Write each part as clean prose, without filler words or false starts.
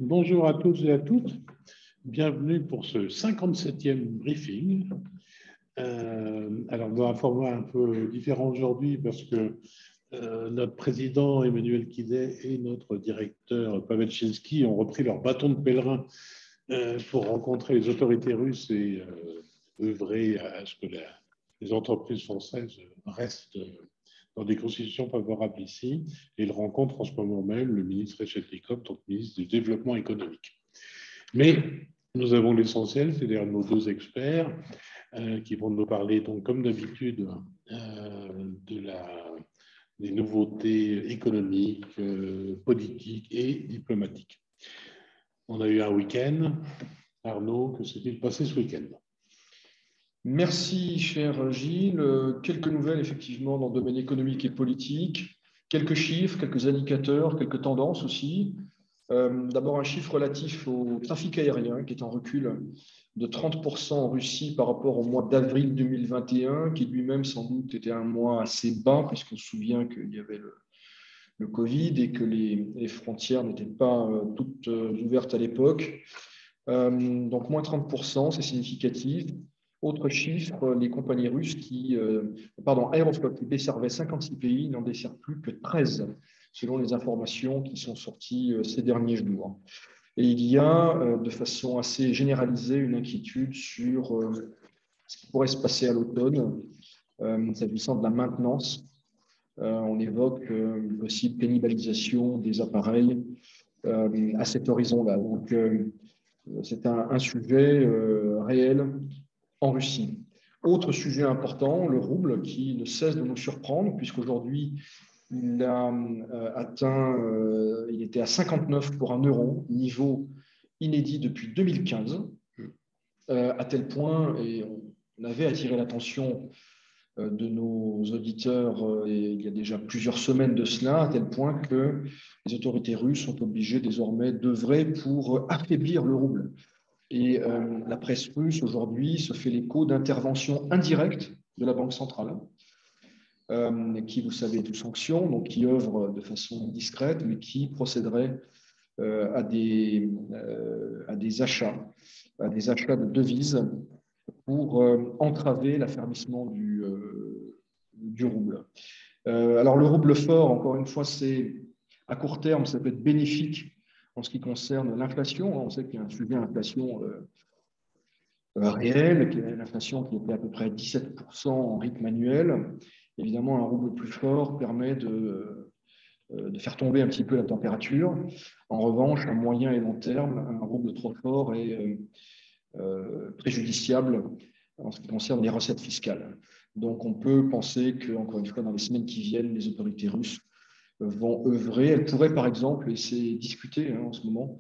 Bonjour à tous et à toutes. Bienvenue pour ce 57e briefing. Alors, dans un format un peu différent aujourd'hui parce que notre président Emmanuel Kiday et notre directeur Pavel Chinsky ont repris leur bâton de pèlerin pour rencontrer les autorités russes et œuvrer à ce que les entreprises françaises restent dans des constitutions favorables ici. Et il rencontre en ce moment même le ministre Rechetnikov, donc ministre du Développement économique. Mais nous avons l'essentiel, c'est-à-dire nos deux experts qui vont nous parler, donc, comme d'habitude, des nouveautés économiques, politiques et diplomatiques. On a eu un week-end. Arnaud, que s'est-il passé ce week-end ? Merci, cher Gilles. Quelques nouvelles, effectivement, dans le domaine économique et politique. Quelques chiffres, quelques indicateurs, quelques tendances aussi. D'abord, un chiffre relatif au trafic aérien qui est en recul de 30% en Russie par rapport au mois d'avril 2021, qui lui-même, sans doute, était un mois assez bas, puisqu'on se souvient qu'il y avait le Covid et que les frontières n'étaient pas toutes ouvertes à l'époque. Donc, moins 30%, c'est significatif. Autre chiffre, les compagnies russes Aeroflot, qui desservaient 56 pays, n'en desservent plus que 13, selon les informations qui sont sorties ces derniers jours. Et il y a, de façon assez généralisée, une inquiétude sur ce qui pourrait se passer à l'automne, s'agissant de la maintenance. On évoque une possible cannibalisation des appareils à cet horizon-là. Donc, c'est un sujet réel en Russie. Autre sujet important, le rouble qui ne cesse de nous surprendre puisqu'aujourd'hui il a il était à 59 pour un euro, niveau inédit depuis 2015, à tel point, et on avait attiré l'attention de nos auditeurs il y a déjà plusieurs semaines de cela, à tel point que les autorités russes sont obligées désormais d'œuvrer pour affaiblir le rouble. Et la presse russe aujourd'hui se fait l'écho d'interventions indirectes de la Banque centrale, qui, vous savez, est sous sanction, donc qui œuvre de façon discrète, mais qui procéderait à des achats de devises pour entraver l'affermissement du rouble. Alors, le rouble fort, encore une fois, à court terme, ça peut être bénéfique en ce qui concerne l'inflation. On sait qu'il y a un sujet d'inflation réelle, l'inflation qui était à peu près à 17% en rythme annuel. Évidemment, un rouble plus fort permet de faire tomber un petit peu la température. En revanche, à moyen et long terme, un rouble trop fort est préjudiciable en ce qui concerne les recettes fiscales. Donc, on peut penser que, encore une fois, dans les semaines qui viennent, les autorités russes vont œuvrer. Elles pourraient, par exemple, et c'est discuté en ce moment,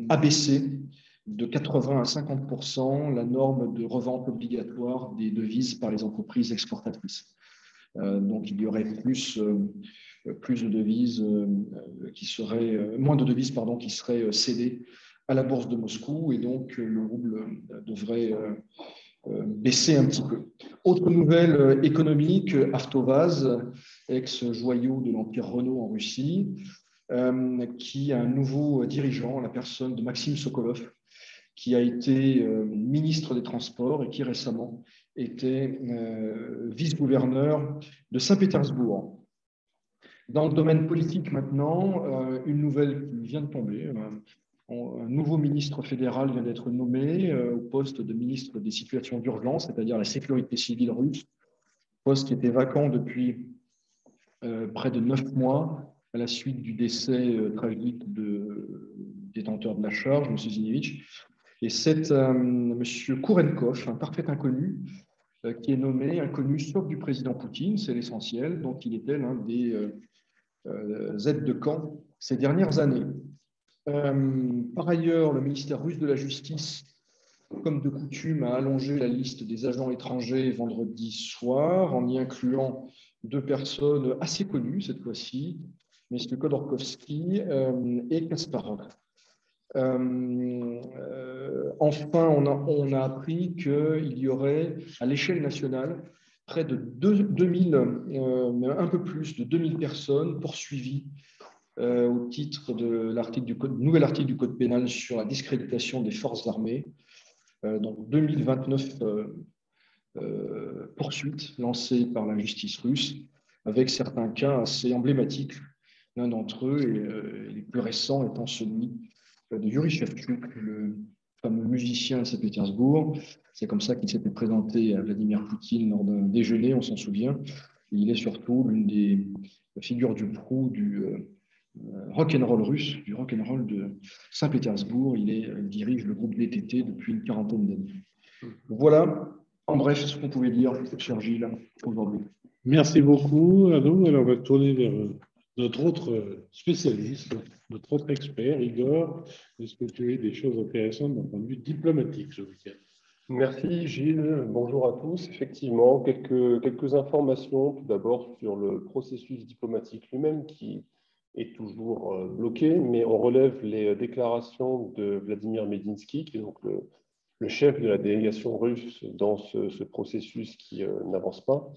abaisser de 80 à 50% la norme de revente obligatoire des devises par les entreprises exportatrices. Donc, il y aurait plus de devises moins de devises qui seraient cédées à la bourse de Moscou, et donc le rouble devrait baisser un petit peu. Autre nouvelle économique, Avtovaz, ex-joyau de l'Empire Renault en Russie, qui a un nouveau dirigeant, la personne de Maxime Sokolov, qui a été ministre des Transports et qui récemment était vice-gouverneur de Saint-Pétersbourg. Dans le domaine politique maintenant, une nouvelle qui vient de tomber. Un nouveau ministre fédéral vient d'être nommé au poste de ministre des situations d'urgence, c'est-à-dire la sécurité civile russe, poste qui était vacant depuis près de 9 mois à la suite du décès tragique du détenteur de la charge, M. Zinevich. Et c'est M. Kourenkov, un parfait inconnu, qui est nommé inconnu sauf du président Poutine, c'est l'essentiel. Donc, il était l'un des aides de camp ces dernières années. Par ailleurs, le ministère russe de la Justice, comme de coutume, a allongé la liste des agents étrangers vendredi soir, en y incluant 2 personnes assez connues cette fois-ci, M. Khodorkovsky et Kasparov. Enfin, on a appris qu'il y aurait à l'échelle nationale près de 2000, un peu plus de 2000 personnes poursuivies au titre de nouvel article du Code pénal sur la discréditation des forces armées. Donc 2029 poursuites lancées par la justice russe, avec certains cas assez emblématiques. L'un d'entre eux, et les plus récents, étant celui de Yuri Shevchuk, le fameux musicien de Saint-Pétersbourg. C'est comme ça qu'il s'était présenté à Vladimir Poutine lors d'un déjeuner, on s'en souvient. Et il est surtout l'une des figures du proue du rock'n'roll russe, du rock'n'roll de Saint-Pétersbourg. Il dirige le groupe VTT depuis une quarantaine d'années. Voilà, en bref, ce qu'on pouvait dire, cher Gilles, aujourd'hui. Merci beaucoup, Arnaud. Alors, on va tourner vers notre autre spécialiste, notre autre expert, Igor. Est-ce que tu as des choses intéressantes d'un point de vue diplomatique ce week-end? Merci Gilles, bonjour à tous. Effectivement, quelques informations tout d'abord sur le processus diplomatique lui-même qui est toujours bloqué, mais on relève les déclarations de Vladimir Medinsky, qui est donc le chef de la délégation russe dans ce processus qui n'avance pas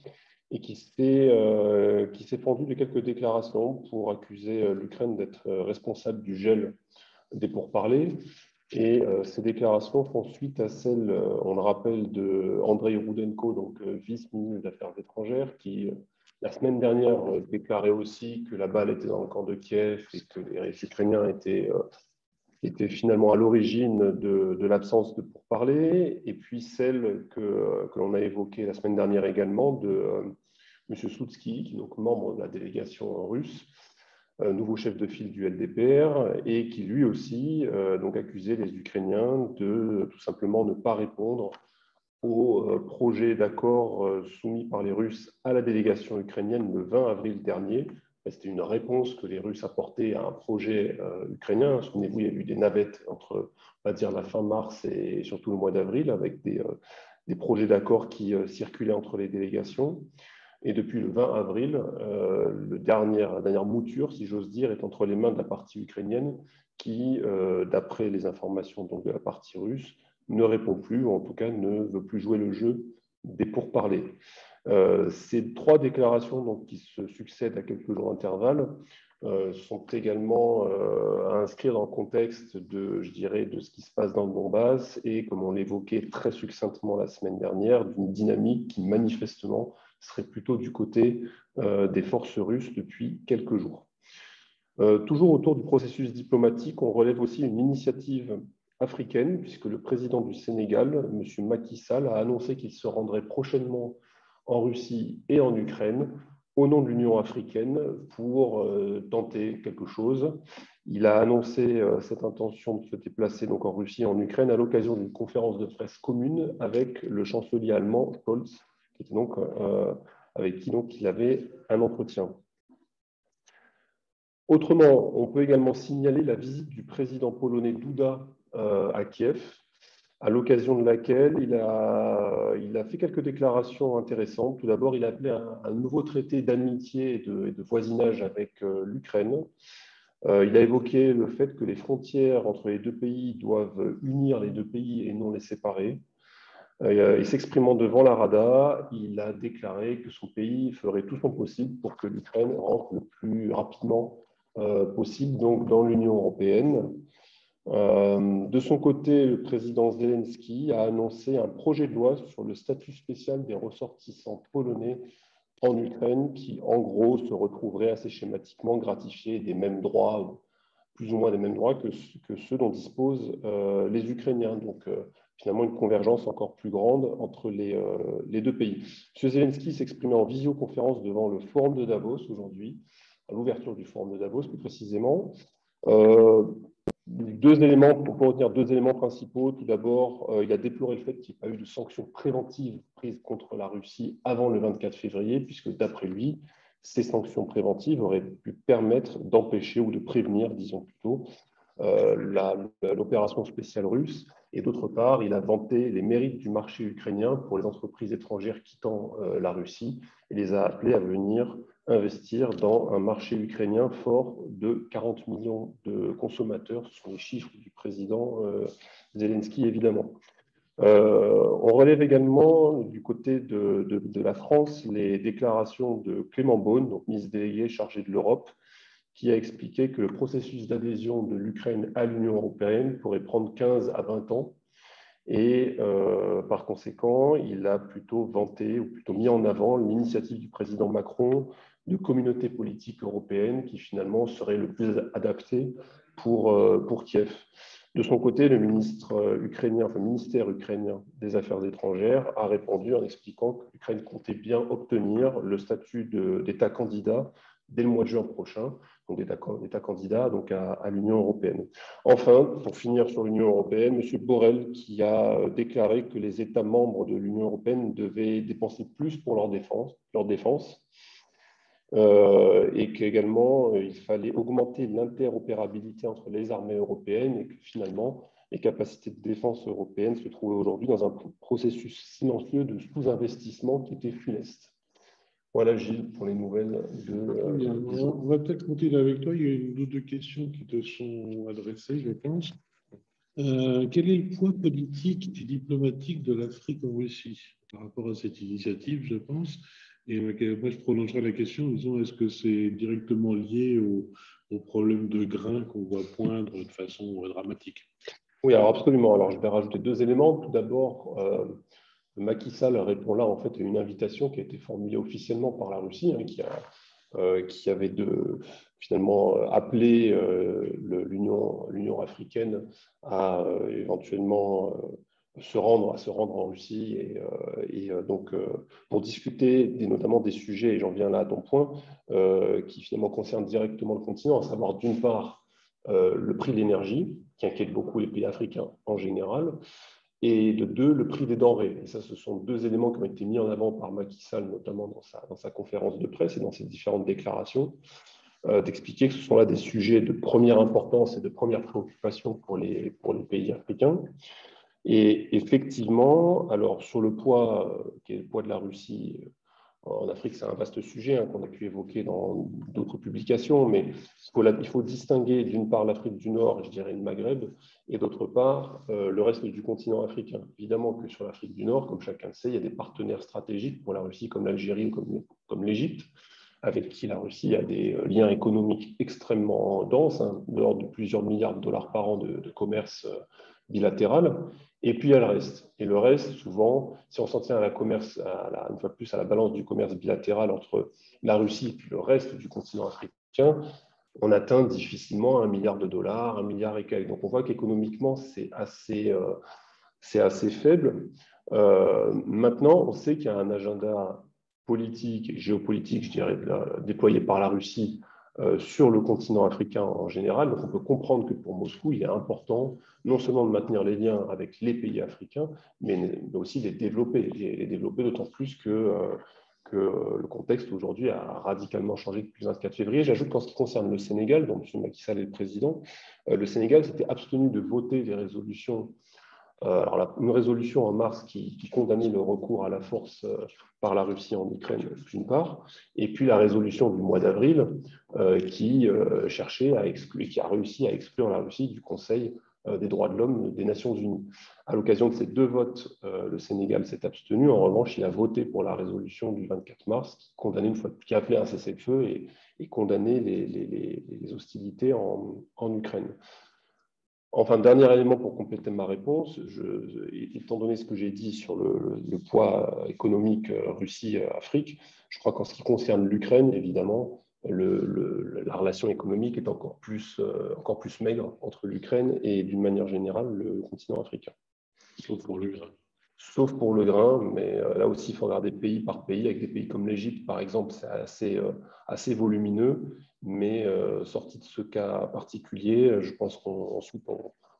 et qui s'est fendu de quelques déclarations pour accuser l'Ukraine d'être responsable du gel des pourparlers. Et ces déclarations font suite à celles, on le rappelle, de Andrei Rudenko, donc vice-ministre des Affaires étrangères, qui, la semaine dernière, déclarait aussi que la balle était dans le camp de Kiev et que les Ukrainiens étaient finalement à l'origine de l'absence de pourparlers. Et puis celle que l'on a évoquée la semaine dernière également de M. Soutsky, qui est donc membre de la délégation russe, nouveau chef de file du LDPR, et qui lui aussi donc accusait les Ukrainiens de tout simplement ne pas répondre au projet d'accord soumis par les Russes à la délégation ukrainienne le 20 avril dernier. C'était une réponse que les Russes apportaient à un projet ukrainien. Souvenez-vous, il y a eu des navettes entre, on va dire, la fin mars et surtout le mois d'avril, avec des projets d'accord qui circulaient entre les délégations. Et depuis le 20 avril, la dernière mouture, si j'ose dire, est entre les mains de la partie ukrainienne qui, d'après les informations donc, de la partie russe, ne répond plus, ou en tout cas ne veut plus jouer le jeu des pourparlers. Ces trois déclarations donc, qui se succèdent à quelques jours d'intervalle sont également à inscrire dans le contexte de ce qui se passe dans le Donbass et, comme on l'évoquait très succinctement la semaine dernière, d'une dynamique qui manifestement serait plutôt du côté des forces russes depuis quelques jours. Toujours autour du processus diplomatique, on relève aussi une initiative africaine, puisque le président du Sénégal, M. Macky Sall, a annoncé qu'il se rendrait prochainement en Russie et en Ukraine au nom de l'Union africaine pour tenter quelque chose. Il a annoncé cette intention de se déplacer donc en Russie et en Ukraine à l'occasion d'une conférence de presse commune avec le chancelier allemand Scholz, qui était donc, avec qui donc, il avait un entretien. Autrement, on peut également signaler la visite du président polonais Duda à Kiev, à l'occasion de laquelle il a fait quelques déclarations intéressantes. Tout d'abord, il a appelé un nouveau traité d'amitié et de voisinage avec l'Ukraine. Il a évoqué le fait que les frontières entre les deux pays doivent unir les deux pays et non les séparer. Et s'exprimant devant la Rada, il a déclaré que son pays ferait tout son possible pour que l'Ukraine rentre le plus rapidement possible donc dans l'Union européenne. De son côté, le président Zelensky a annoncé un projet de loi sur le statut spécial des ressortissants polonais en Ukraine qui, en gros, se retrouverait assez schématiquement gratifié des mêmes droits, plus ou moins des mêmes droits que ceux dont disposent les Ukrainiens. Donc, finalement, une convergence encore plus grande entre les deux pays. M. Zelensky s'exprimait en visioconférence devant le Forum de Davos aujourd'hui, à l'ouverture du Forum de Davos plus précisément. On peut retenir deux éléments principaux. Tout d'abord, il a déploré le fait qu'il n'y ait pas eu de sanctions préventives prises contre la Russie avant le 24 février, puisque d'après lui, ces sanctions préventives auraient pu permettre d'empêcher ou de prévenir, disons plutôt, l'opération spéciale russe. Et d'autre part, il a vanté les mérites du marché ukrainien pour les entreprises étrangères quittant la Russie et les a appelées à venir investir dans un marché ukrainien fort de 40 millions de consommateurs. Ce sont les chiffres du président Zelensky, évidemment. On relève également du côté de la France les déclarations de Clément Beaune, donc ministre délégué chargé de l'Europe, qui a expliqué que le processus d'adhésion de l'Ukraine à l'Union européenne pourrait prendre 15 à 20 ans. Et par conséquent, il a plutôt vanté ou plutôt mis en avant l'initiative du président Macron de communauté politique européenne qui finalement serait le plus adapté pour Kiev. De son côté, le ministère ukrainien des Affaires étrangères a répondu en expliquant que l'Ukraine comptait bien obtenir le statut d'État candidat dès le mois de juin prochain, donc d'État candidat donc à l'Union européenne. Enfin, pour finir sur l'Union européenne, M. Borrell qui a déclaré que les États membres de l'Union européenne devaient dépenser plus pour leur défense et qu'également il fallait augmenter l'interopérabilité entre les armées européennes et que finalement les capacités de défense européennes se trouvaient aujourd'hui dans un processus silencieux de sous-investissement qui était funeste. Voilà, Gilles, pour les nouvelles on va peut-être continuer avec toi. Il y a une ou deux questions qui te sont adressées, je pense. Quel est le poids politique et diplomatique de l'Afrique en Russie par rapport à cette initiative, je pense? Et moi, je prolongerai la question en disant est-ce que c'est directement lié au problème de grains qu'on voit poindre de façon dramatique? Oui, alors absolument. Alors, je vais rajouter deux éléments. Tout d'abord, Macky Sall répond là en fait à une invitation qui a été formulée officiellement par la Russie, qui avait finalement appelé l'Union africaine à éventuellement se rendre en Russie et donc pour discuter notamment des sujets, et j'en viens là à ton point, qui finalement concernent directement le continent, à savoir d'une part le prix de l'énergie, qui inquiète beaucoup les pays africains en général, et de deux, le prix des denrées. Et ça, ce sont deux éléments qui ont été mis en avant par Macky Sall, notamment dans sa conférence de presse et dans ses différentes déclarations, d'expliquer que ce sont là des sujets de première importance et de première préoccupation pour les pays africains. Et effectivement, alors sur le poids, qui est le poids de la Russie en Afrique, c'est un vaste sujet qu'on a pu évoquer dans d'autres publications, mais il faut distinguer d'une part l'Afrique du Nord, je dirais le Maghreb, et d'autre part le reste du continent africain. Évidemment que sur l'Afrique du Nord, comme chacun le sait, il y a des partenaires stratégiques pour la Russie comme l'Algérie ou comme l'Égypte, avec qui la Russie a des liens économiques extrêmement denses, de l'ordre de plusieurs milliards de dollars par an de commerce bilatéral. Et puis il y a le reste. Et le reste, souvent, si on s'en tient à une fois de plus à la balance du commerce bilatéral entre la Russie et le reste du continent africain, on atteint difficilement 1 milliard de dollars, 1 milliard et quelques. Donc on voit qu'économiquement, c'est assez faible. Maintenant, on sait qu'il y a un agenda politique et géopolitique, je dirais, déployé par la Russie sur le continent africain en général. Donc on peut comprendre que pour Moscou, il est important non seulement de maintenir les liens avec les pays africains, mais aussi les développer d'autant plus que le contexte aujourd'hui a radicalement changé depuis le 24 février. J'ajoute qu'en ce qui concerne le Sénégal, dont M. Macky Sall est le président, le Sénégal s'était abstenu de voter les résolutions. Une résolution en mars qui condamnait le recours à la force par la Russie en Ukraine, d'une part, et puis la résolution du mois d'avril qui cherchait à exclure, qui a réussi à exclure la Russie du Conseil des droits de l'homme des Nations Unies. À l'occasion de ces deux votes, le Sénégal s'est abstenu. En revanche, il a voté pour la résolution du 24 mars qui appelait à un cessez-le-feu et condamnait les hostilités en Ukraine. Enfin, dernier élément pour compléter ma réponse, étant donné ce que j'ai dit sur le poids économique Russie-Afrique, je crois qu'en ce qui concerne l'Ukraine, évidemment, la relation économique est encore plus maigre entre l'Ukraine et, d'une manière générale, le continent africain. Sauf pour le grain. Sauf pour le grain, mais là aussi, il faut regarder pays par pays. Avec des pays comme l'Égypte, par exemple, c'est assez volumineux, mais sorti de ce cas particulier, je pense qu'ensuite,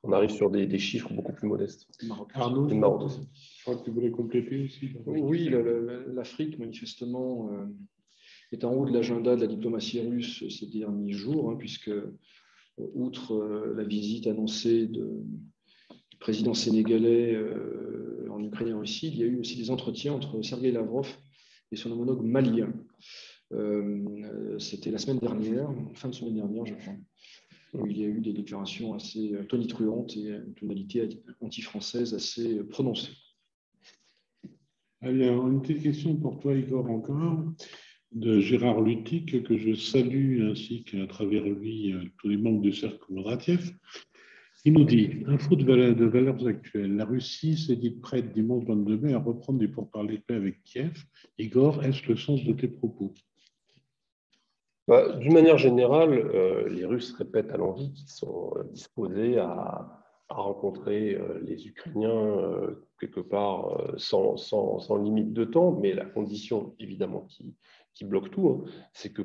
on arrive sur des chiffres beaucoup plus modestes. Arnaud, je crois que tu voulais compléter aussi. Oui, l'Afrique, manifestement, est en haut de l'agenda de la diplomatie russe ces derniers jours, puisque, outre la visite annoncée du président sénégalais en Ukraine et en Russie, il y a eu aussi des entretiens entre Sergueï Lavrov et son homologue malien. C'était la semaine dernière, fin de semaine dernière, je crois, où il y a eu des déclarations assez tonitruantes et une tonalité anti-française assez prononcée. Allez, une petite question pour toi, Igor, encore. de Gérard Lutic, que je salue, ainsi qu'à travers lui tous les membres du cercle Kondratiev. Il nous dit, info de valeurs actuelles, la Russie s'est dite prête dimanche 22 mai à reprendre des pourparlers de paix avec Kiev. Igor, est-ce le sens de tes propos? D'une manière générale, les Russes répètent à l'envi qu'ils sont disposés à rencontrer les Ukrainiens quelque part sans limite de temps, mais la condition évidemment qui bloque tout, hein, c'est que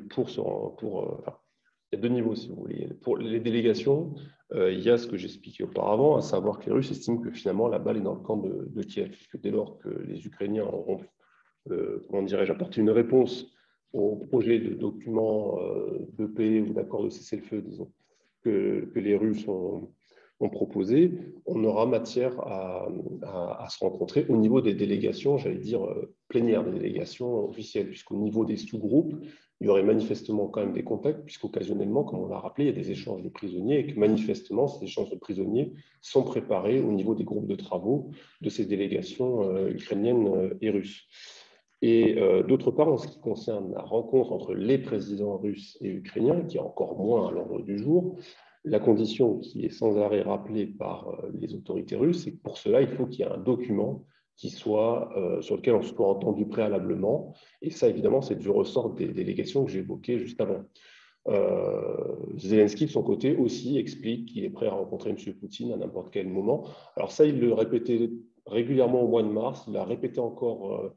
il y a deux niveaux si vous voulez. Pour les délégations, il y a ce que j'expliquais auparavant, à savoir que les Russes estiment que finalement la balle est dans le camp de Kiev, que dès lors que les Ukrainiens auront, comment dirais-je, apporté une réponse au projet de document de paix ou d'accord de cessez-le-feu, disons, que les Russes ont proposé, on aura matière à se rencontrer au niveau des délégations, j'allais dire plénières, des délégations officielles, puisqu'au niveau des sous-groupes, il y aurait manifestement quand même des contacts, puisqu'occasionnellement, comme on l'a rappelé, il y a des échanges de prisonniers et que manifestement, ces échanges de prisonniers sont préparés au niveau des groupes de travaux de ces délégations ukrainiennes et russes. Et d'autre part, en ce qui concerne la rencontre entre les présidents russes et ukrainiens, qui est encore moins à l'ordre du jour, la condition qui est sans arrêt rappelée par les autorités russes, c'est que pour cela, il faut qu'il y ait un document qui soit, sur lequel on soit entendu préalablement. Et ça, évidemment, c'est du ressort des délégations que j'ai évoquées juste avant. Zelensky, de son côté, aussi explique qu'il est prêt à rencontrer M. Poutine à n'importe quel moment. Alors ça, il le répétait régulièrement au mois de mars, il l'a répété encore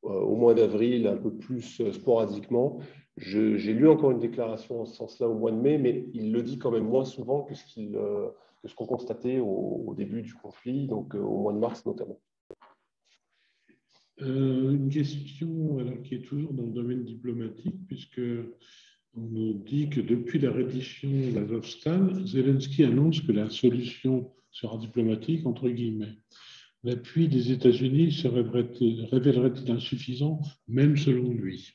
au mois d'avril, un peu plus sporadiquement. J'ai lu encore une déclaration en ce sens-là au mois de mai, mais il le dit quand même moins souvent que ce qu'on constatait au début du conflit, donc au mois de mars notamment. Une question alors, qui est toujours dans le domaine diplomatique, puisque on nous dit que depuis la reddition d'Azovstal, Zelensky annonce que la solution sera diplomatique, entre guillemets. L'appui des États-Unis se révélerait-il insuffisant, même selon lui?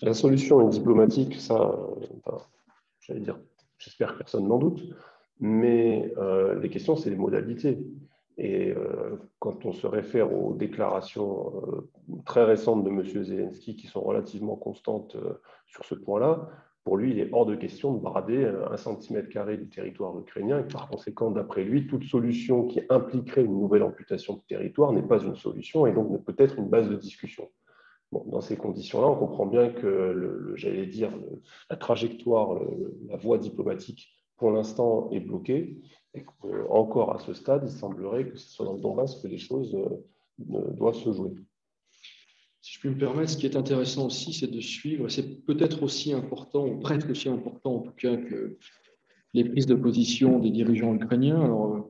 La solution est diplomatique, ça, j'allais dire, j'espère que personne n'en doute, mais les questions, c'est les modalités. Et quand on se réfère aux déclarations très récentes de M. Zelensky, qui sont relativement constantes sur ce point-là, pour lui, il est hors de question de brader 1 cm² du territoire ukrainien. Et par conséquent, d'après lui, toute solution qui impliquerait une nouvelle amputation de territoire n'est pas une solution et donc ne peut être une base de discussion. Bon, dans ces conditions-là, on comprend bien que, j'allais dire, la trajectoire, la voie diplomatique, pour l'instant, est bloquée. Et encore à ce stade, il semblerait que ce soit dans le Donbass que les choses doivent se jouer. Si je puis me permettre, ce qui est intéressant aussi, c'est de suivre, c'est peut-être aussi important, ou presque aussi important en tout cas, que les prises de position des dirigeants ukrainiens. Alors,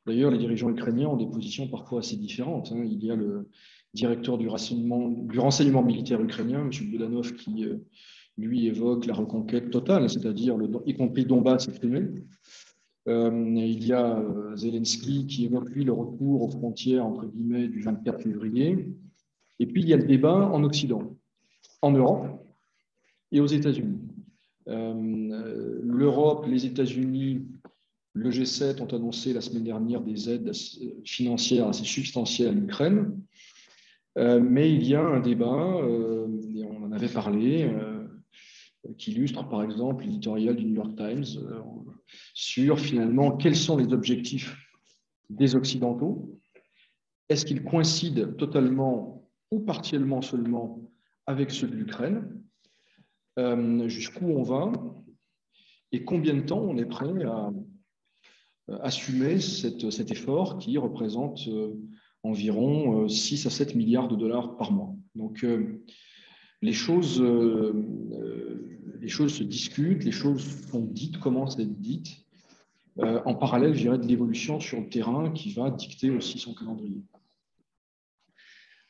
d'ailleurs, les dirigeants ukrainiens ont des positions parfois assez différentes. Il y a le directeur du renseignement militaire ukrainien, M. Boudanov, qui, lui, évoque la reconquête totale, c'est-à-dire y compris Donbass et Crimée. Il y a Zelensky qui évoque, lui, le retour aux frontières, entre guillemets, du 24 février. Et puis, il y a le débat en Occident, en Europe et aux États-Unis. L'Europe, les États-Unis, le G7 ont annoncé la semaine dernière des aides financières assez substantielles à l'Ukraine. Mais il y a un débat, et on en avait parlé, qui illustre par exemple l'éditorial du New York Times sur finalement quels sont les objectifs des Occidentaux. Est-ce qu'ils coïncident totalement ou partiellement seulement avec ceux de l'Ukraine? Jusqu'où on va et combien de temps on est prêt à assumer cet effort qui représente environ 6 à 7 milliards de dollars par mois. Donc, les choses se discutent, les choses sont dites, commencent à être dites, en parallèle, je dirais, de l'évolution sur le terrain qui va dicter aussi son calendrier.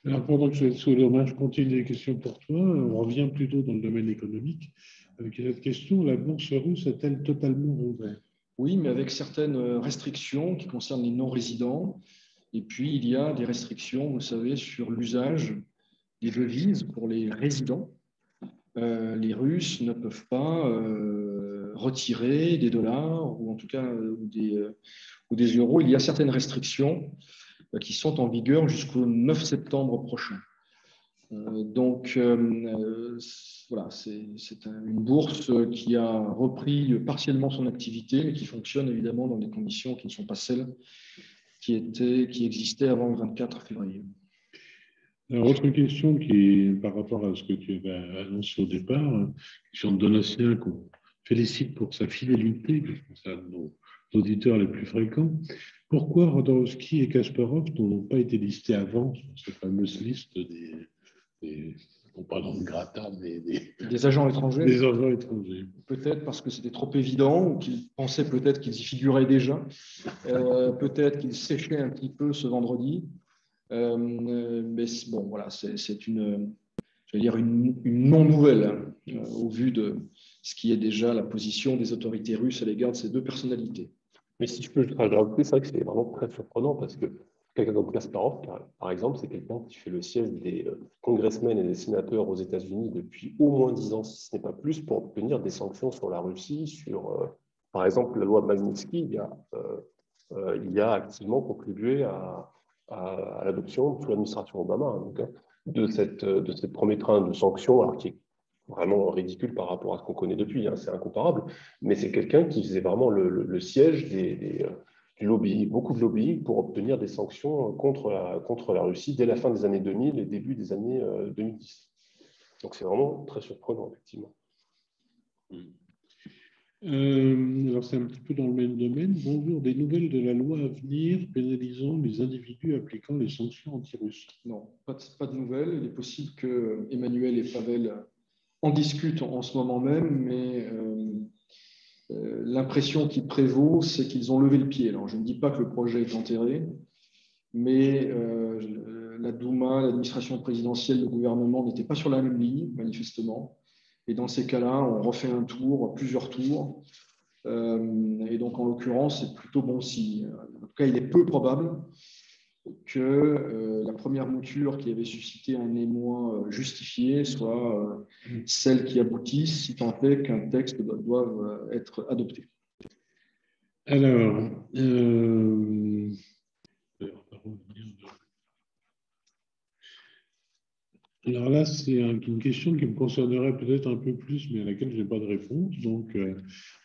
Alors, pendant que je suis sous l'honneur, je continue les questions pour toi. On revient plutôt dans le domaine économique. Avec cette question, la bourse russe est-elle totalement ouverte? Oui, mais avec certaines restrictions qui concernent les non-résidents. Et puis, il y a des restrictions, vous savez, sur l'usage des devises pour les résidents. Les Russes ne peuvent pas retirer des dollars ou en tout cas ou des euros. Il y a certaines restrictions qui sont en vigueur jusqu'au 9 septembre prochain. Voilà, c'est une bourse qui a repris partiellement son activité, mais qui fonctionne évidemment dans des conditions qui ne sont pas celles qui existaient avant le 24 février. Alors, autre question qui est par rapport à ce que tu avais annoncé au départ, question de Donatien qu'on félicite pour sa fidélité, je pense à nos auditeurs les plus fréquents. Pourquoi Rodorowski et Kasparov n'ont pas été listés avant sur cette fameuse liste non pas dans le gratin, mais des agents étrangers? Des agents étrangers. Peut-être parce que c'était trop évident, ou qu'ils pensaient peut-être qu'ils y figuraient déjà. Peut-être qu'ils séchaient un petit peu ce vendredi. Mais bon, voilà, c'est une non-nouvelle au vu de ce qui est déjà la position des autorités russes à l'égard de ces deux personnalités. Mais si je peux rajouter, c'est vrai que c'est vraiment très surprenant parce que quelqu'un comme Kasparov, par exemple, c'est quelqu'un qui fait le siège des congressmen et des sénateurs aux États-Unis depuis au moins 10 ans, si ce n'est pas plus, pour obtenir des sanctions sur la Russie, sur, par exemple, la loi Magnitsky. Il a activement contribué à l'adoption sous l'administration Obama, donc, de cette premier train de sanctions, alors qui est vraiment ridicule par rapport à ce qu'on connaît depuis, c'est incomparable, mais c'est quelqu'un qui faisait vraiment le siège du lobby, beaucoup de lobbying pour obtenir des sanctions contre la Russie dès la fin des années 2000 et début des années 2010. Donc c'est vraiment très surprenant, effectivement. Alors c'est un petit peu dans le même domaine. Bonjour, des nouvelles de la loi à venir pénalisant les individus appliquant les sanctions anti-russes? Non, pas de nouvelles. Il est possible que Emmanuel et Pavel en discutent en ce moment même, mais l'impression qui prévaut, c'est qu'ils ont levé le pied. Alors, je ne dis pas que le projet est enterré, mais la Douma, l'administration présidentielle, le gouvernement n'étaient pas sur la même ligne, manifestement. Et dans ces cas-là, on refait un tour, plusieurs tours. Et donc, en l'occurrence, c'est plutôt bon signe. En tout cas, il est peu probable que la première mouture qui avait suscité un émoi justifié soit celle qui aboutisse, si tant est qu'un texte doive être adopté. Alors, là, c'est une question qui me concernerait peut-être un peu plus, mais à laquelle je n'ai pas de réponse. Donc,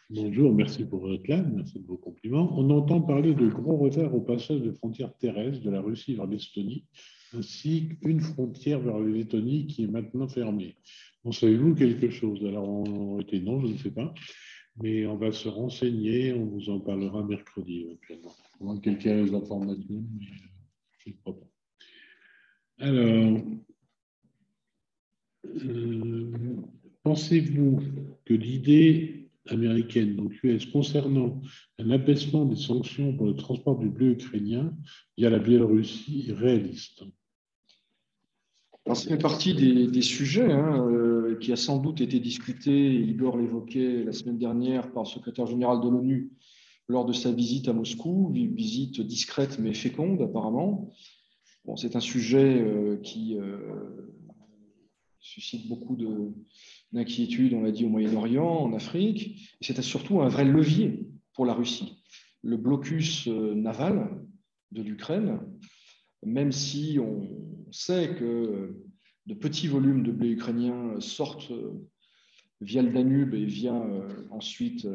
bonjour, merci pour votre clame, merci de vos compliments. On entend parler de gros retards au passage des frontières terrestres de la Russie vers l'Estonie, ainsi qu'une frontière vers la Lettonie qui est maintenant fermée. En savez-vous quelque chose? Alors, en réalité, non, je ne sais pas, mais on va se renseigner, on vous en parlera mercredi éventuellement. On a quelques informations, mais je ne crois pas. Alors, pensez-vous que l'idée américaine, donc US, concernant un abaissement des sanctions pour le transport du blé ukrainien via la Biélorussie est réaliste? Alors, ça fait partie des sujets qui a sans doute été discuté, Igor l'évoquait la semaine dernière par le secrétaire général de l'ONU lors de sa visite à Moscou, une visite discrète mais féconde apparemment. Bon, c'est un sujet qui suscite beaucoup d'inquiétudes, on l'a dit, au Moyen-Orient, en Afrique. Et c'est surtout un vrai levier pour la Russie. Le blocus naval de l'Ukraine, même si on sait que de petits volumes de blé ukrainien sortent via le Danube et via ensuite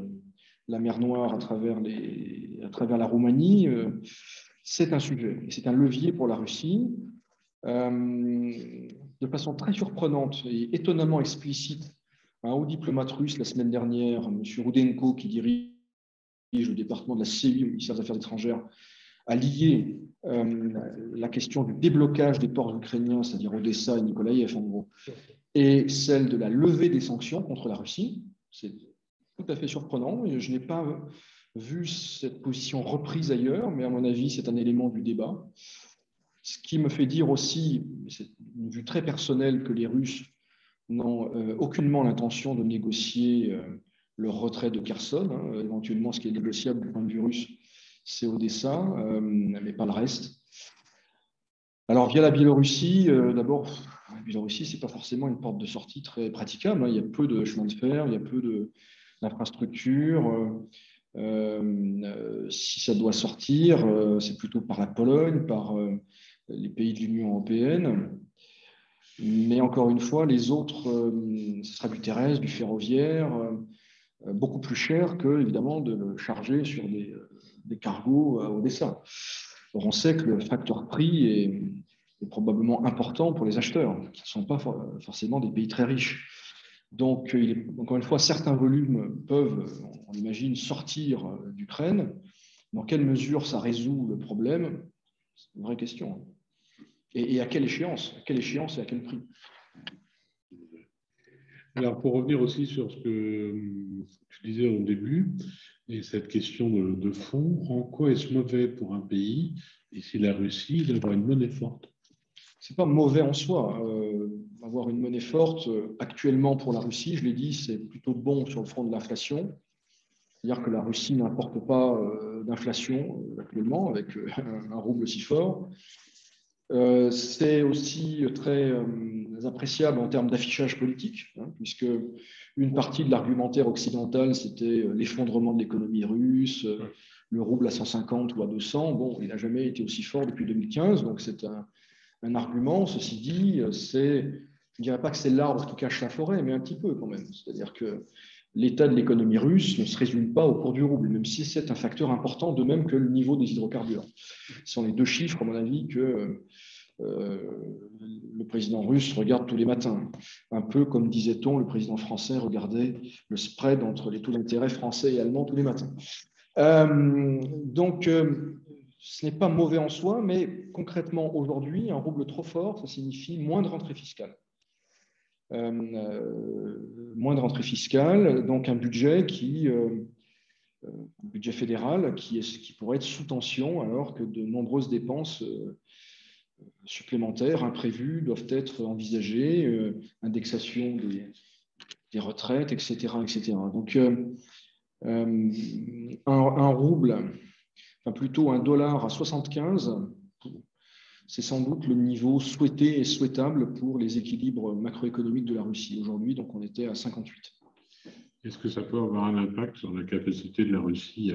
la mer Noire à travers la Roumanie, c'est un sujet. Et c'est un levier pour la Russie. De façon très surprenante et étonnamment explicite, un haut diplomate russe la semaine dernière, M. Rudenko, qui dirige le département de la CEI au ministère des Affaires étrangères, a lié la question du déblocage des ports ukrainiens, c'est-à-dire Odessa et Nikolaïev en gros, et celle de la levée des sanctions contre la Russie. C'est tout à fait surprenant et je n'ai pas vu cette position reprise ailleurs, mais à mon avis, c'est un élément du débat. Ce qui me fait dire aussi, c'est une vue très personnelle, que les Russes n'ont aucunement l'intention de négocier leur retrait de Kherson. Éventuellement, ce qui est négociable du point de vue russe, c'est Odessa, mais pas le reste. Alors, via la Biélorussie, d'abord, la Biélorussie, ce n'est pas forcément une porte de sortie très praticable. Il y a peu de chemin de fer, il y a peu d'infrastructures. Si ça doit sortir, c'est plutôt par la Pologne, par les pays de l'Union européenne. Mais encore une fois, les autres, ce sera du terrestre, du ferroviaire, beaucoup plus cher que, évidemment, de le charger sur des cargos à Odessa. Or, on sait que le facteur prix est probablement important pour les acheteurs, qui ne sont pas forcément des pays très riches. Donc, encore une fois, certains volumes peuvent, on imagine, sortir d'Ukraine. Dans quelle mesure ça résout le problème? C'est une vraie question. Et à quelle échéance? À quelle échéance et à quel prix? Alors, pour revenir aussi sur ce que je disais au début, et cette question de fond, en quoi est-ce mauvais pour un pays, et si la Russie, d'avoir une monnaie forte? C'est pas mauvais en soi. Avoir une monnaie forte, actuellement pour la Russie, je l'ai dit, c'est plutôt bon sur le front de l'inflation. C'est-à-dire que la Russie n'importe pas d'inflation actuellement avec un rouble aussi fort. C'est aussi très appréciable en termes d'affichage politique, hein, puisque une partie de l'argumentaire occidental, c'était l'effondrement de l'économie russe, le rouble à 150 ou à 200. Bon, il n'a jamais été aussi fort depuis 2015, donc c'est un argument. Ceci dit, je ne dirais pas que c'est l'arbre qui cache la forêt, mais un petit peu quand même. C'est-à-dire que l'état de l'économie russe ne se résume pas au cours du rouble, même si c'est un facteur important, de même que le niveau des hydrocarbures. Ce sont les deux chiffres, à mon avis, que le président russe regarde tous les matins. Un peu comme, disait-on, le président français regardait le spread entre les taux d'intérêt français et allemands tous les matins. Donc, ce n'est pas mauvais en soi, mais concrètement, aujourd'hui, un rouble trop fort, ça signifie moins de rentrée fiscale. Moins de rentrée fiscale, donc un budget budget fédéral qui pourrait être sous tension, alors que de nombreuses dépenses supplémentaires, imprévues, doivent être envisagées, indexation des retraites, etc., etc. Donc, un rouble, enfin plutôt un dollar à 75, c'est sans doute le niveau souhaité et souhaitable pour les équilibres macroéconomiques de la Russie aujourd'hui. Donc, on était à 58. Est-ce que ça peut avoir un impact sur la capacité de la Russie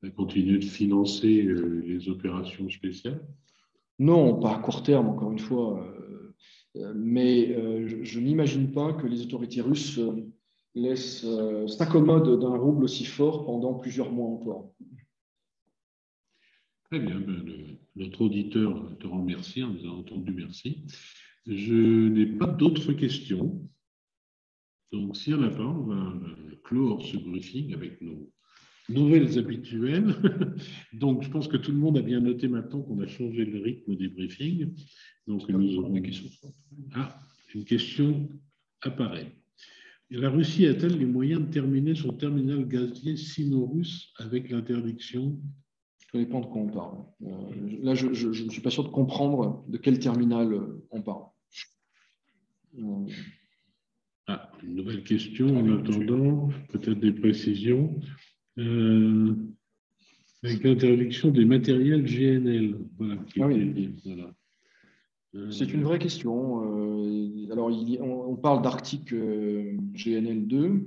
à continuer de financer les opérations spéciales? Non, pas à court terme, encore une fois. Mais je n'imagine pas que les autorités russes s'accommodent d'un rouble aussi fort pendant plusieurs mois encore. Très bien, notre auditeur te remercie, on nous a entendu, merci. Je n'ai pas d'autres questions. Donc, s'il n'y en a pas, on va clore ce briefing avec nos nouvelles habituelles. Donc, je pense que tout le monde a bien noté maintenant qu'on a changé le rythme des briefings. Donc, nous aurons des questions. Ah, une question apparaît. La Russie a-t-elle les moyens de terminer son terminal gazier sino-russe avec l'interdiction? Ça dépend de quoi on parle. Là, je ne suis pas sûr de comprendre de quel terminal on parle. Ah, une nouvelle question en attendant, peut-être des précisions. Avec l'interdiction des matériels GNL. Voilà, voilà. C'est une vraie question. Alors, on parle d'Arctique GNL2.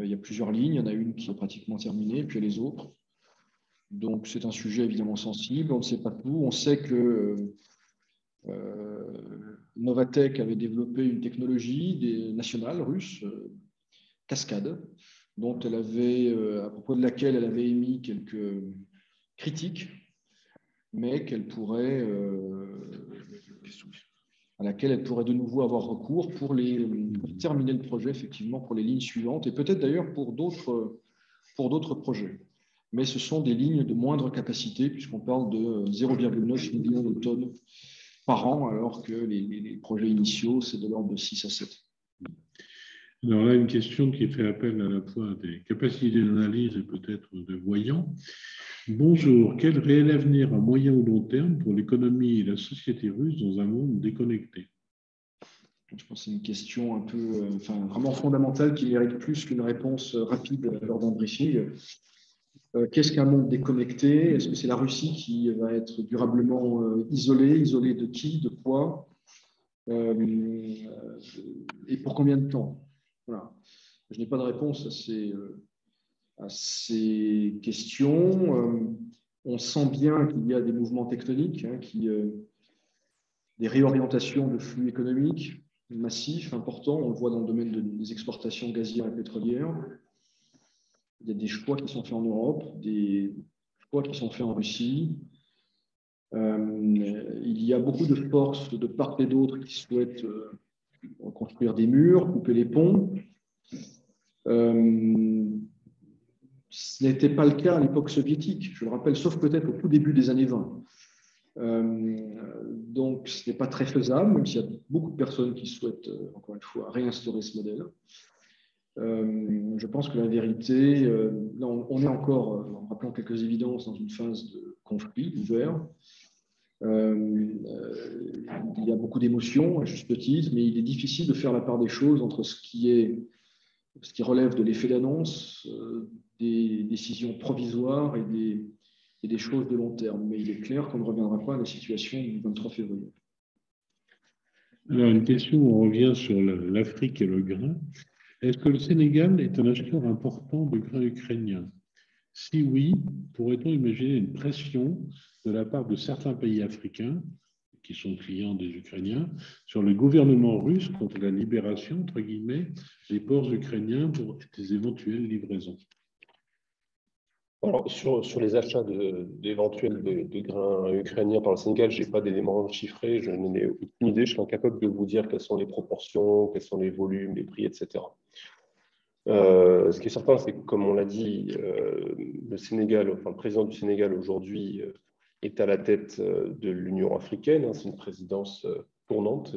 Il y a plusieurs lignes. Il y en a une qui est pratiquement terminée, puis il y a les autres. Donc, c'est un sujet évidemment sensible. On ne sait pas tout. On sait que Novatek avait développé une technologie nationale russe, Cascade, dont elle avait, à propos de laquelle elle avait émis quelques critiques, mais à laquelle elle pourrait de nouveau avoir recours pour terminer le projet, effectivement, pour les lignes suivantes, et peut-être d'ailleurs pour d'autres projets. Mais ce sont des lignes de moindre capacité, puisqu'on parle de 0,9 millions de tonnes par an, alors que les projets initiaux, c'est de l'ordre de 6 à 7. Alors là, une question qui fait appel à la fois à des capacités d'analyse et peut-être de voyants. Bonjour, quel réel avenir à moyen ou long terme pour l'économie et la société russe dans un monde déconnecté? Je pense que c'est une question un peu, vraiment fondamentale qui mérite plus qu'une réponse rapide lors d'un briefing. Qu'est-ce qu'un monde déconnecté? Est-ce que c'est la Russie qui va être durablement isolée? Isolée de qui? De quoi? Et pour combien de temps? Voilà. Je n'ai pas de réponse à ces questions. On sent bien qu'il y a des mouvements tectoniques qui des réorientations de flux économiques massifs, importants. On le voit dans le domaine des exportations gazières et pétrolières. Il y a des choix qui sont faits en Europe, des choix qui sont faits en Russie. Il y a beaucoup de forces de part et d'autre qui souhaitent construire des murs, couper les ponts. Ce n'était pas le cas à l'époque soviétique, je le rappelle, sauf peut-être au tout début des années 20. Donc, ce n'est pas très faisable, même s'il y a beaucoup de personnes qui souhaitent, encore une fois, réinstaurer ce modèle. Je pense que la vérité, là, on est encore, en rappelant quelques évidences, dans une phase de conflit ouvert. Il y a beaucoup d'émotions, à juste titre, mais il est difficile de faire la part des choses entre ce qui relève de l'effet d'annonce, des décisions provisoires et des choses de long terme. Mais il est clair qu'on ne reviendra pas à la situation du 23 février. Alors, une question, on revient sur l'Afrique et le grain. Est-ce que le Sénégal est un acheteur important de grain ukrainien? Si oui, pourrait-on imaginer une pression de la part de certains pays africains, qui sont clients des Ukrainiens, sur le gouvernement russe contre la libération, entre guillemets, des ports ukrainiens pour des éventuelles livraisons? Alors, sur les achats d'éventuels de grains ukrainiens par le Sénégal, je n'ai pas d'éléments chiffrés, je n'en ai aucune idée, je suis incapable de vous dire quelles sont les proportions, quels sont les volumes, les prix, etc. Ce qui est certain, c'est que, comme on l'a dit, le Sénégal, enfin le président du Sénégal aujourd'hui est à la tête de l'Union africaine, hein, c'est une présidence tournante.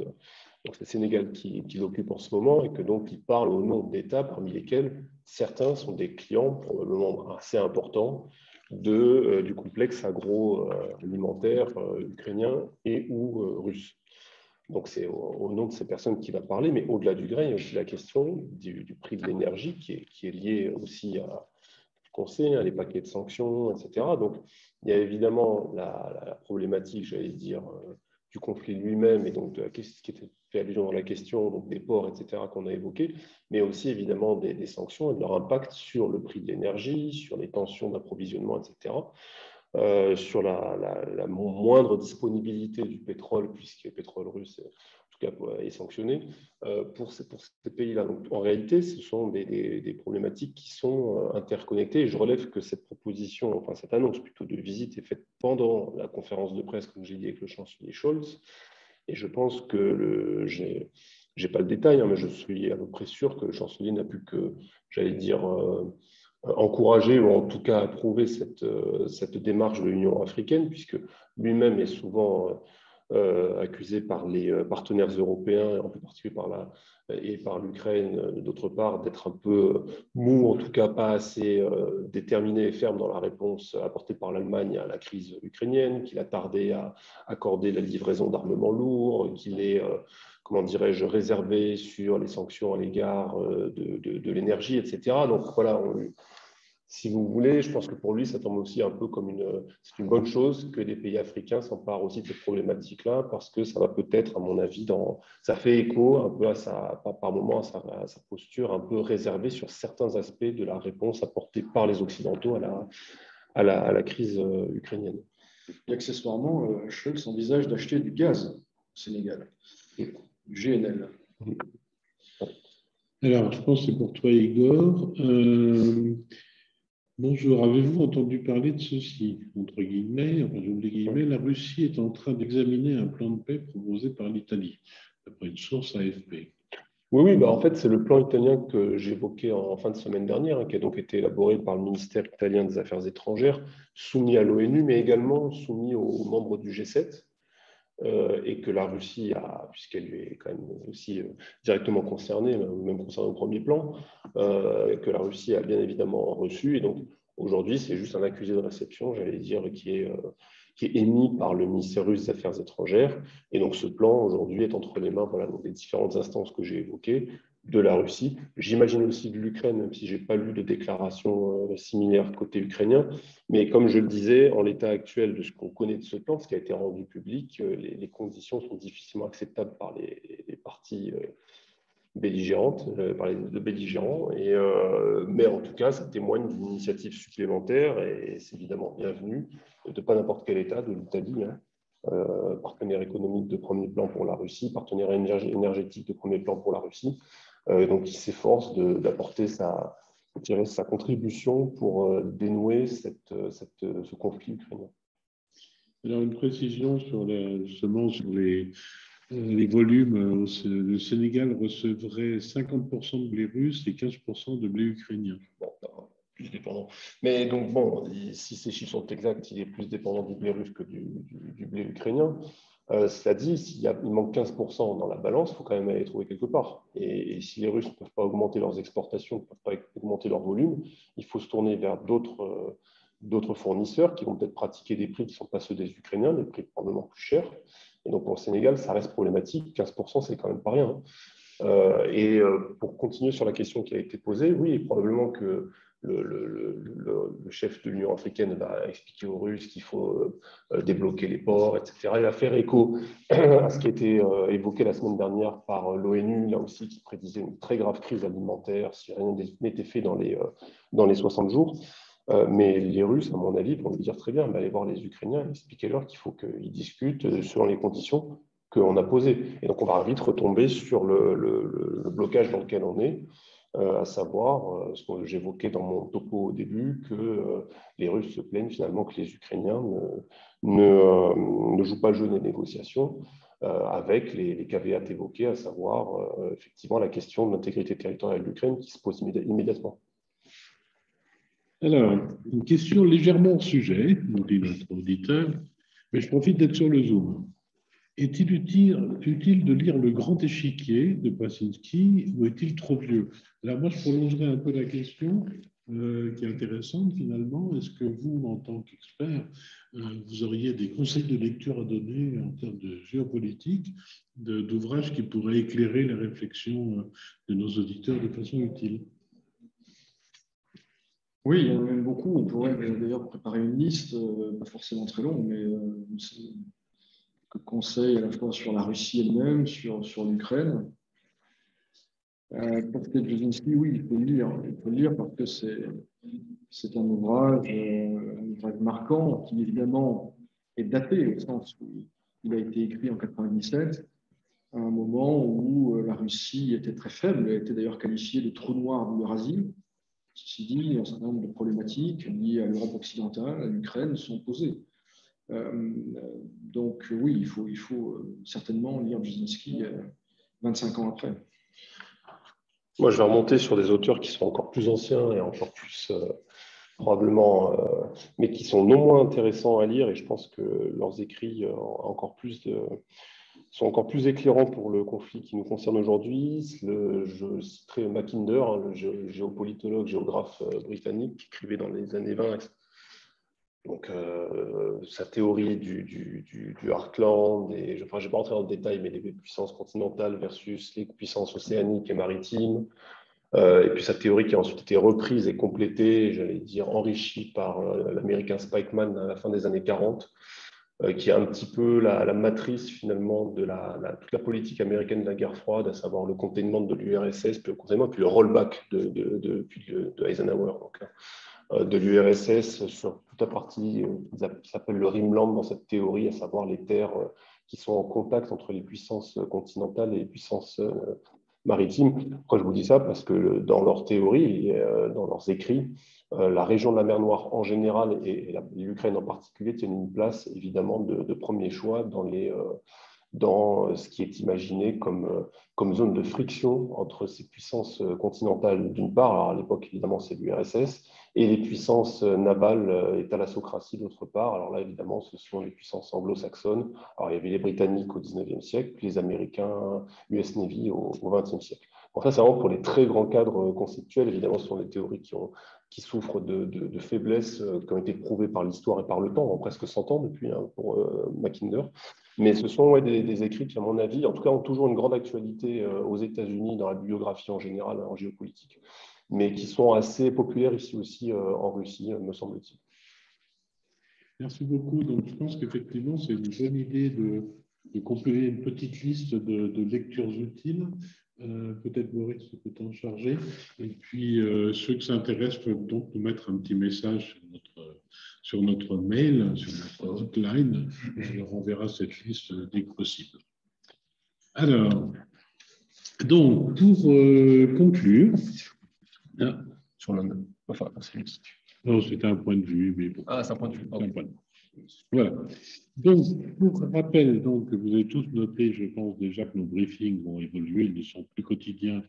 Donc c'est le Sénégal qui l'occupe en ce moment et que donc il parle au nom d'États parmi lesquels certains sont des clients, probablement assez importants, du complexe agroalimentaire ukrainien et ou russe. Donc c'est au nom de ces personnes qu'il va parler, mais au-delà du grain, il y a aussi la question du prix de l'énergie qui est liée aussi à ce qu'on sait, hein, les paquets de sanctions, etc. Donc il y a évidemment la problématique, j'allais dire, du conflit lui-même et donc ce qui était fait allusion dans la question, donc des ports, etc., qu'on a évoqué, mais aussi évidemment des sanctions et de leur impact sur le prix de l'énergie, sur les tensions d'approvisionnement, etc., sur la moindre disponibilité du pétrole, puisque le pétrole russe, en tout cas, est sanctionné, pour ces pays-là. Donc, en réalité, ce sont des problématiques qui sont interconnectées. Et je relève que cette proposition, enfin cette annonce plutôt de visite est faite pendant la conférence de presse, comme j'ai dit, avec le chancelier Scholz. Et je pense que j'ai pas le détail, hein, mais je suis à peu près sûr que le chancelier n'a pu que, j'allais dire, encourager ou en tout cas approuver cette démarche de l'Union africaine, puisque lui-même est souvent accusé par les partenaires européens, en particulier par l'Ukraine, d'autre part, d'être un peu mou, en tout cas pas assez déterminé et ferme dans la réponse apportée par l'Allemagne à la crise ukrainienne, qu'il a tardé à accorder la livraison d'armements lourds, qu'il est, comment dirais-je, réservé sur les sanctions à l'égard de l'énergie, etc. Donc voilà, si vous voulez, je pense que pour lui, ça tombe aussi un peu comme c'est une bonne chose que les pays africains s'emparent aussi de cette problématique-là, parce que ça va peut-être, à mon avis, ça fait écho un peu par moment à sa posture un peu réservée sur certains aspects de la réponse apportée par les Occidentaux à la crise ukrainienne. Et accessoirement, Scholz envisage d'acheter du gaz au Sénégal, du GNL. Alors, je pense que c'est pour toi, Igor. Bonjour, avez-vous entendu parler de ceci? Entre guillemets, enfin j'oublie guillemets, la Russie est en train d'examiner un plan de paix proposé par l'Italie, d'après une source AFP. Oui, en fait, c'est le plan italien que j'évoquais en fin de semaine dernière, hein, qui a donc été élaboré par le ministère italien des Affaires étrangères, soumis à l'ONU, mais également soumis aux membres du G7, et que la Russie a, puisqu'elle est quand même aussi directement concernée, même concernée au premier plan, que la Russie a bien évidemment reçu. Et donc, aujourd'hui, c'est juste un accusé de réception, j'allais dire, qui est émis par le ministère russe des Affaires étrangères. Et donc, ce plan, aujourd'hui, est entre les mains donc des différentes instances que j'ai évoquées, de la Russie. J'imagine aussi de l'Ukraine, même si je n'ai pas lu de déclaration similaire côté ukrainien. Mais comme je le disais, en l'état actuel de ce qu'on connaît de ce plan, ce qui a été rendu public, les conditions sont difficilement acceptables par les parties belligérantes, par les deux belligérants. Mais en tout cas, ça témoigne d'une initiative supplémentaire et c'est évidemment bienvenu de pas n'importe quel État, de l'Italie, hein, partenaire économique de premier plan pour la Russie, partenaire énergétique de premier plan pour la Russie. Donc, il s'efforce d'apporter sa contribution pour dénouer ce conflit ukrainien. Alors, une précision justement sur les volumes. Le Sénégal recevrait 50% de blé russe et 15% de blé ukrainien. Bon, plus dépendant. Mais donc, bon, si ces chiffres sont exacts, il est plus dépendant du blé russe que du blé ukrainien. Cela dit, il manque 15% dans la balance, il faut quand même aller trouver quelque part. Et si les Russes ne peuvent pas augmenter leurs exportations, ne peuvent pas augmenter leur volume, il faut se tourner vers d'autres fournisseurs qui vont peut-être pratiquer des prix qui ne sont pas ceux des Ukrainiens, des prix probablement plus chers. Et donc pour le Sénégal, ça reste problématique. 15%, c'est quand même pas rien. Pour continuer sur la question qui a été posée, oui, probablement que le chef de l'Union africaine va expliquer aux Russes qu'il faut débloquer les ports, etc. Il va faire écho à ce qui a été évoqué la semaine dernière par l'ONU, là aussi, qui prédisait une très grave crise alimentaire si rien n'était fait dans les 60 jours. Mais les Russes, à mon avis, vont lui dire très bien, allez voir les Ukrainiens, expliquez-leur qu'il faut qu'ils discutent selon les conditions qu'on a posées. Et donc, on va vite retomber sur le blocage dans lequel on est, à savoir, ce que j'évoquais dans mon topo au début, que les Russes se plaignent finalement que les Ukrainiens ne jouent pas le jeu des négociations, avec les caveats évoqués, à savoir effectivement la question de l'intégrité territoriale de l'Ukraine qui se pose immédiatement. Alors, une question légèrement hors sujet, nous dit notre auditeur, mais je profite d'être sur le Zoom. Est-il utile de lire Le Grand Échiquier de Paczynski ou est-il trop vieux? Là, moi, je prolongerai un peu la question qui est intéressante finalement. Est-ce que vous, en tant qu'expert, vous auriez des conseils de lecture à donner en termes de géopolitique, d'ouvrages qui pourraient éclairer la réflexion de nos auditeurs de façon utile? Oui, il y en a même beaucoup. On pourrait d'ailleurs préparer une liste, pas forcément très longue, mais conseils à la fois sur la Russie elle-même, sur l'Ukraine. Pour Brzezinski, oui, il faut le lire. Il faut le lire parce que c'est un ouvrage marquant qui, évidemment, est daté au sens où il a été écrit en 1997, à un moment où la Russie était très faible. Elle était d'ailleurs qualifiée de trou noir de l'Eurasie. Ceci dit, un certain nombre de problématiques liées à l'Europe occidentale, à l'Ukraine, sont posées. Donc oui, il faut certainement lire Brzezinski 25 ans après. Moi, je vais remonter sur des auteurs qui sont encore plus anciens et encore plus probablement, mais qui sont non moins intéressants à lire, et je pense que leurs écrits sont encore plus éclairants pour le conflit qui nous concerne aujourd'hui. Je citerai Mackinder, le géopolitologue, géographe britannique, qui écrivait dans les années 20. Donc, sa théorie du Heartland, je ne vais pas rentrer dans le détail, mais les puissances continentales versus les puissances océaniques et maritimes. Et puis sa théorie qui a ensuite été reprise et complétée, j'allais dire enrichie par l'américain Spikeman à la fin des années 40, qui est un petit peu la matrice finalement de toute la politique américaine de la guerre froide, à savoir le containment de l'URSS, puis le rollback de Eisenhower. Donc, de l'URSS sur toute la partie qui s'appelle le Rimland dans cette théorie, à savoir les terres qui sont en contact entre les puissances continentales et les puissances maritimes. Pourquoi je vous dis ça? Parce que dans leur théorie et dans leurs écrits, la région de la mer Noire en général et l'Ukraine en particulier tiennent une place évidemment de premier choix dans ce qui est imaginé comme zone de friction entre ces puissances continentales d'une part, alors à l'époque évidemment c'est l'URSS, et les puissances navales et thalassocratie d'autre part. Alors là évidemment ce sont les puissances anglo-saxonnes. Alors il y avait les Britanniques au 19e siècle, puis les Américains, US Navy au 20e siècle. Bon, ça c'est vraiment pour les très grands cadres conceptuels. Évidemment ce sont des théories qui souffrent de faiblesses qui ont été prouvées par l'histoire et par le temps, en presque 100 ans depuis, pour Mackinder. Mais ce sont des écrits qui, à mon avis, en tout cas, ont toujours une grande actualité aux États-Unis, dans la bibliographie en général, en géopolitique, mais qui sont assez populaires ici aussi en Russie, me semble-t-il. Merci beaucoup. Donc, je pense qu'effectivement, c'est une bonne idée de compléter une petite liste de lectures utiles. Peut-être Maurice peut t'en charger. Et puis, ceux que ça intéresse peuvent donc nous mettre un petit message sur notre mail, sur notre hotline. Je leur enverrai cette liste dès que possible. Alors, donc, pour conclure, Sur le même. Enfin, c'est non, c'était un point de vue, mais bon. Ah, c'est un point de vue. C'est un point de vue. Voilà. Donc, pour rappel, donc, vous avez tous noté, je pense déjà que nos briefings vont évoluer, ils ne sont plus quotidiens,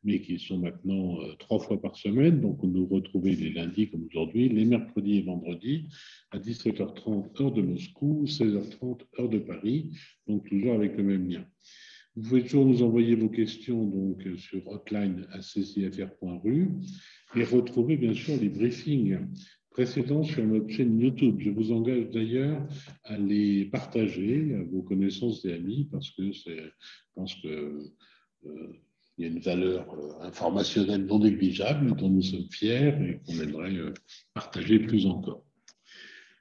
mais qui sont maintenant 3 fois par semaine. Donc, vous nous retrouvez les lundis comme aujourd'hui, les mercredis et vendredis à 17h30 heure de Moscou, 16h30 heure de Paris, donc toujours avec le même lien. Vous pouvez toujours nous envoyer vos questions donc, sur hotline@ccfr.ru et retrouver bien sûr les briefings précédents sur notre chaîne YouTube. Je vous engage d'ailleurs à les partager à vos connaissances et amis parce que je pense que il y a une valeur informationnelle non négligeable dont nous sommes fiers et qu'on aimerait partager plus encore.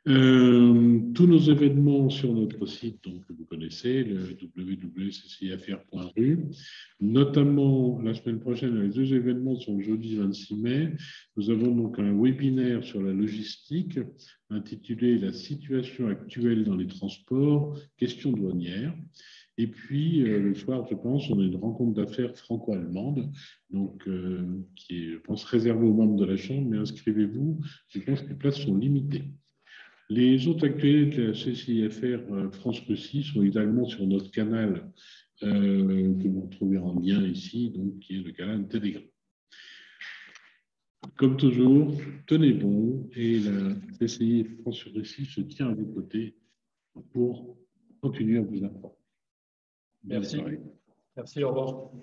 Tous nos événements sur notre site, donc, que vous connaissez, le www.ccfr.ru, notamment la semaine prochaine, les 2 événements sont le jeudi 26 mai. Nous avons donc un webinaire sur la logistique intitulé « La situation actuelle dans les transports, questions douanières ». Et puis, le soir, je pense, on a une rencontre d'affaires franco-allemande, donc, qui est, je pense, réservée aux membres de la Chambre, mais inscrivez-vous, je pense que les places sont limitées. Les autres actualités de la CCIFR France-Russie sont également sur notre canal que vous retrouvez en lien ici, donc, qui est le canal Telegram. Comme toujours, tenez bon et la CCI France-Russie se tient à vos côtés pour continuer à vous informer. Merci. Merci, au revoir.